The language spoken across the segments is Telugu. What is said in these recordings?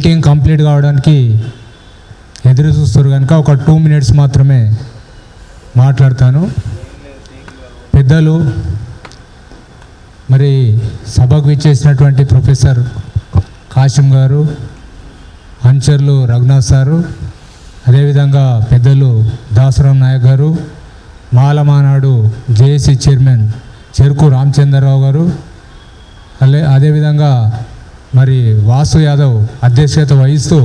మీటింగ్ కంప్లీట్ కావడానికి ఎదురు చూస్తారు కనుక ఒక 2 minutes మాత్రమే మాట్లాడతాను. పెద్దలు మరి సభకు విచ్చేసినటువంటి ప్రొఫెసర్ కాశం గారు, అనుచరులు రఘునాథ్ సారు, అదేవిధంగా పెద్దలు దాసరాం నాయక్ గారు, మాలమానాడు జేఏసీ చైర్మన్ చెరుకు రామచంద్రరావు గారు, అదేవిధంగా మరి వాసు యాదవ్ అధ్యక్షత వహిస్తూ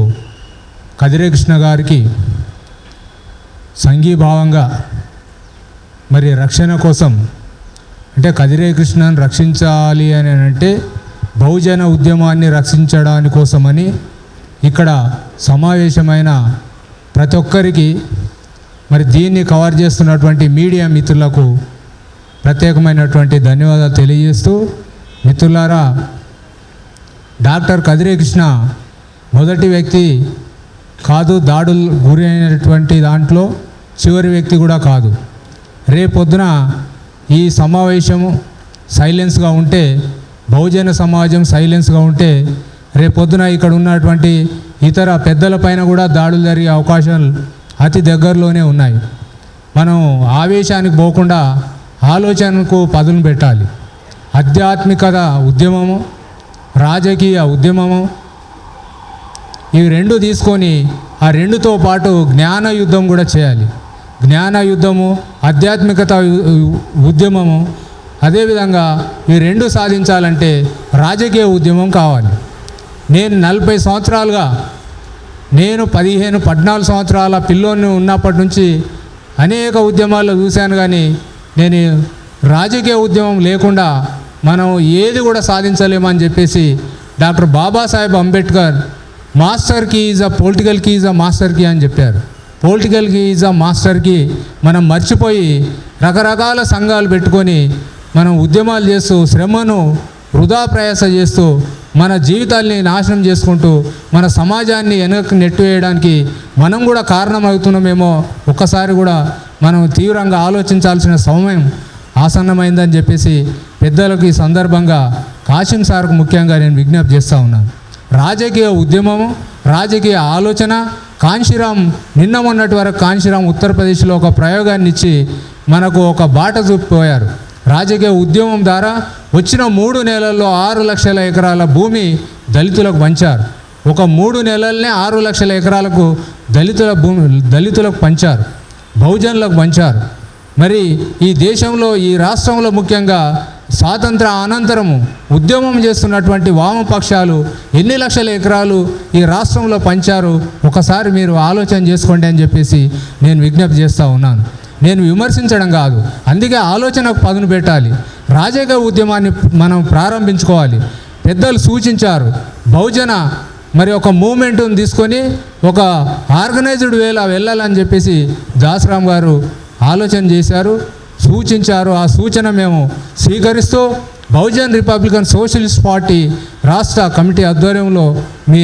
కదిరే కృష్ణ గారికి సంఘీభావంగా మరి రక్షణ కోసం, అంటే కదిరే కృష్ణను రక్షించాలి అని అంటే బహుజన ఉద్యమాన్ని రక్షించడాని కోసమని ఇక్కడ సమావేశమైన ప్రతి ఒక్కరికి మరి దీన్ని కవర్ చేస్తున్నటువంటి మీడియా మిత్రులకు ప్రత్యేకమైనటువంటి ధన్యవాదాలు తెలియజేస్తూ, మిత్రులారా, డాక్టర్ కదిరే కృష్ణ మొదటి వ్యక్తి కాదు, దాడులు గురి అయినటువంటి దాంట్లో చివరి వ్యక్తి కూడా కాదు. రేపొద్దున ఈ సమావేశము సైలెన్స్గా ఉంటే, బహుజన సమాజం సైలెన్స్గా ఉంటే, రేపొద్దున ఇక్కడ ఉన్నటువంటి ఇతర పెద్దలపైన కూడా దాడులు జరిగే అవకాశాలు అతి దగ్గరలోనే ఉన్నాయి. మనం ఆవేశానికి పోకుండా ఆలోచనకు పదును పెట్టాలి. ఆధ్యాత్మికత ఉద్యమము, రాజకీయ ఉద్యమము, ఇవి రెండు తీసుకొని ఆ రెండుతో పాటు జ్ఞాన యుద్ధం కూడా చేయాలి. జ్ఞాన యుద్ధము, ఆధ్యాత్మికత ఉద్యమము, అదేవిధంగా ఈ రెండు సాధించాలంటే రాజకీయ ఉద్యమం కావాలి. నేను 40 సంవత్సరాలుగా, నేను 14 సంవత్సరాల పిల్లోని ఉన్నప్పటి నుంచి అనేక ఉద్యమాల్లో చూశాను, కానీ నేను రాజకీయ ఉద్యమం లేకుండా మనం ఏది కూడా సాధించలేమని చెప్పేసి doctor Babasaheb Ambedkar master key is a political key is a master key అని చెప్పారు. Political key is a master key మనం మర్చిపోయి రకరకాల సంఘాలు పెట్టుకొని మనం ఉద్యమాలు చేస్తూ శ్రమను వృధా ప్రయాస చేస్తూ మన జీవితాల్ని నాశనం చేసుకుంటూ మన సమాజాన్ని వెనక్కి నెట్టివేయడానికి మనం కూడా కారణమవుతున్నామేమో ఒక్కసారి కూడా మనం తీవ్రంగా ఆలోచించాల్సిన సమయం ఆసన్నమైందని చెప్పేసి పెద్దలకు ఈ సందర్భంగా కాశం సార్కు ముఖ్యంగా నేను విజ్ఞప్తి చేస్తూ ఉన్నాను. రాజకీయ ఉద్యమము, రాజకీయ ఆలోచన. కాంశీరామ్ నిన్న మొన్నటి వరకు కాంశీరామ్ ఉత్తరప్రదేశ్లో ఒక ప్రయోగాన్ని ఇచ్చి మనకు ఒక బాట చూపిపోయారు. రాజకీయ ఉద్యమం ద్వారా వచ్చిన 3 నెలల్లో 6 లక్షల ఎకరాల భూమి దళితులకు పంచారు. ఒక 3 నెలలనే 6 లక్షల ఎకరాలకు దళితులకు పంచారు, బహుజనులకు పంచారు. మరి ఈ దేశంలో, ఈ రాష్ట్రంలో ముఖ్యంగా స్వాతంత్ర అనంతరము ఉద్యమం చేస్తున్నటువంటి వామపక్షాలు ఎన్ని లక్షల ఎకరాలు ఈ రాష్ట్రంలో పంచారు ఒకసారి మీరు ఆలోచన చేసుకోండి అని చెప్పేసి నేను విజ్ఞప్తి చేస్తూ ఉన్నాను. నేను విమర్శించడం కాదు, అందుకే ఆలోచనకు పదును పెట్టాలి. రాజకీయ ఉద్యమాన్ని మనం ప్రారంభించుకోవాలి. పెద్దలు సూచించారు, బహుజన మరి ఒక మూమెంట్ని తీసుకొని ఒక ఆర్గనైజ్డ్ వేలా వెళ్ళాలని చెప్పేసి దాసరాం గారు ఆలోచన చేశారు, సూచించారు. ఆ సూచన మేము స్వీకరిస్తూ బహుజన్ రిపబ్లికన్ సోషలిస్ట్ పార్టీ రాష్ట్ర కమిటీ ఆధ్వర్యంలో మీ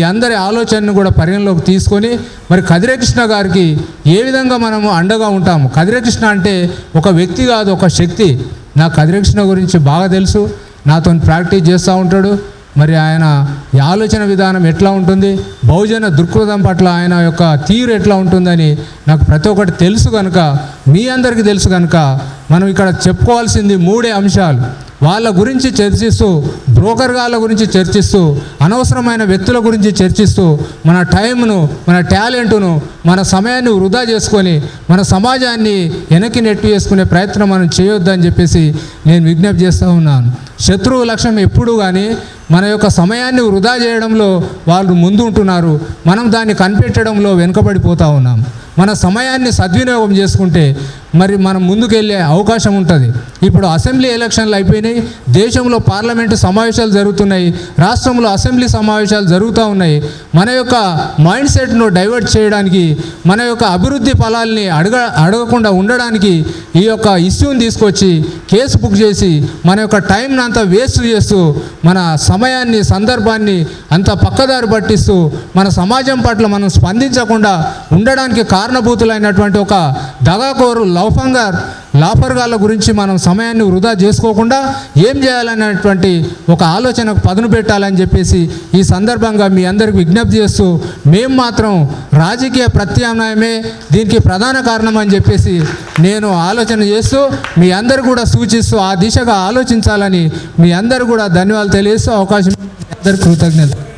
అందరి ఆలోచనను కూడా పరిగణలోకి తీసుకొని మరి కదిరే కృష్ణ గారికి ఏ విధంగా మనము అండగా ఉంటాము. కదిరే కృష్ణ అంటే ఒక వ్యక్తి కాదు, ఒక శక్తి. నాకు కదిరే కృష్ణ గురించి బాగా తెలుసు, నాతో ప్రాక్టీస్ చేస్తూ ఉంటాడు. మరి ఆయన ఆలోచన విధానం ఎట్లా ఉంటుంది, బహుజన దృక్పథం పట్ల ఆయన యొక్క తీరు ఎట్లా ఉంటుందని నాకు ప్రతి ఒక్కటి తెలుసు కనుక, మీ అందరికీ తెలుసు కనుక మనం ఇక్కడ చెప్పుకోవాల్సింది 3 అంశాలు. వాళ్ళ గురించి చర్చిస్తూ, బ్రోకర్ గాళ్ళ గురించి చర్చిస్తూ, అనవసరమైన వ్యక్తుల గురించి చర్చిస్తూ మన టైంను, మన టాలెంట్ను, మన సమయాన్ని వృధా చేసుకొని మన సమాజాన్ని వెనక్కి నెట్టు చేసుకునే ప్రయత్నం మనం చేయొద్దని చెప్పేసి నేను విజ్ఞప్తి చేస్తూ ఉన్నాను. శత్రువు లక్ష్యం ఎప్పుడు కానీ మన యొక్క సమయాన్ని వృధా చేయడంలో వాళ్ళు ముందు ఉంటున్నారు, మనం దాన్ని కనిపెట్టడంలో వెనుకబడిపోతూ ఉన్నాం. మన సమయాన్ని సద్వినియోగం చేసుకుంటే మరి మనం ముందుకెళ్ళే అవకాశం ఉంటుంది. ఇప్పుడు అసెంబ్లీ ఎలక్షన్లు అయిపోయినాయి, దేశంలో పార్లమెంటు సమావేశాలు జరుగుతున్నాయి, రాష్ట్రంలో అసెంబ్లీ సమావేశాలు జరుగుతూ ఉన్నాయి. మన యొక్క మైండ్ సెట్ను డైవర్ట్ చేయడానికి, మన యొక్క అభివృద్ధి ఫలాల్ని అడగకుండా ఉండడానికి ఈ యొక్క ఇష్యూని తీసుకొచ్చి కేసు బుక్ చేసి మన యొక్క టైంని అంతా వేస్ట్ చేస్తూ మన సమయాన్ని, సందర్భాన్ని అంతా పక్కదారి పట్టిస్తూ మన సమాజం పట్ల మనం స్పందించకుండా ఉండడానికి కారణభూతులైనటువంటి ఒక దగాకోరు లాఫర్గాళ్ళ గురించి మనం సమయాన్ని వృధా చేసుకోకుండా ఏం చేయాలనేటువంటి ఒక ఆలోచనకు పదును పెట్టాలని చెప్పేసి ఈ సందర్భంగా మీ అందరికి విజ్ఞప్తి చేస్తూ, మేము మాత్రం రాజకీయ ప్రత్యామ్నాయమే దీనికి ప్రధాన కారణం అని చెప్పేసి నేను ఆలోచన చేస్తూ మీ అందరు కూడా సూచిస్తూ ఆ దిశగా ఆలోచించాలని మీ అందరూ కూడా ధన్యవాదాలు తెలియజేస్తూ అవకాశం అందరికీ కృతజ్ఞతలు.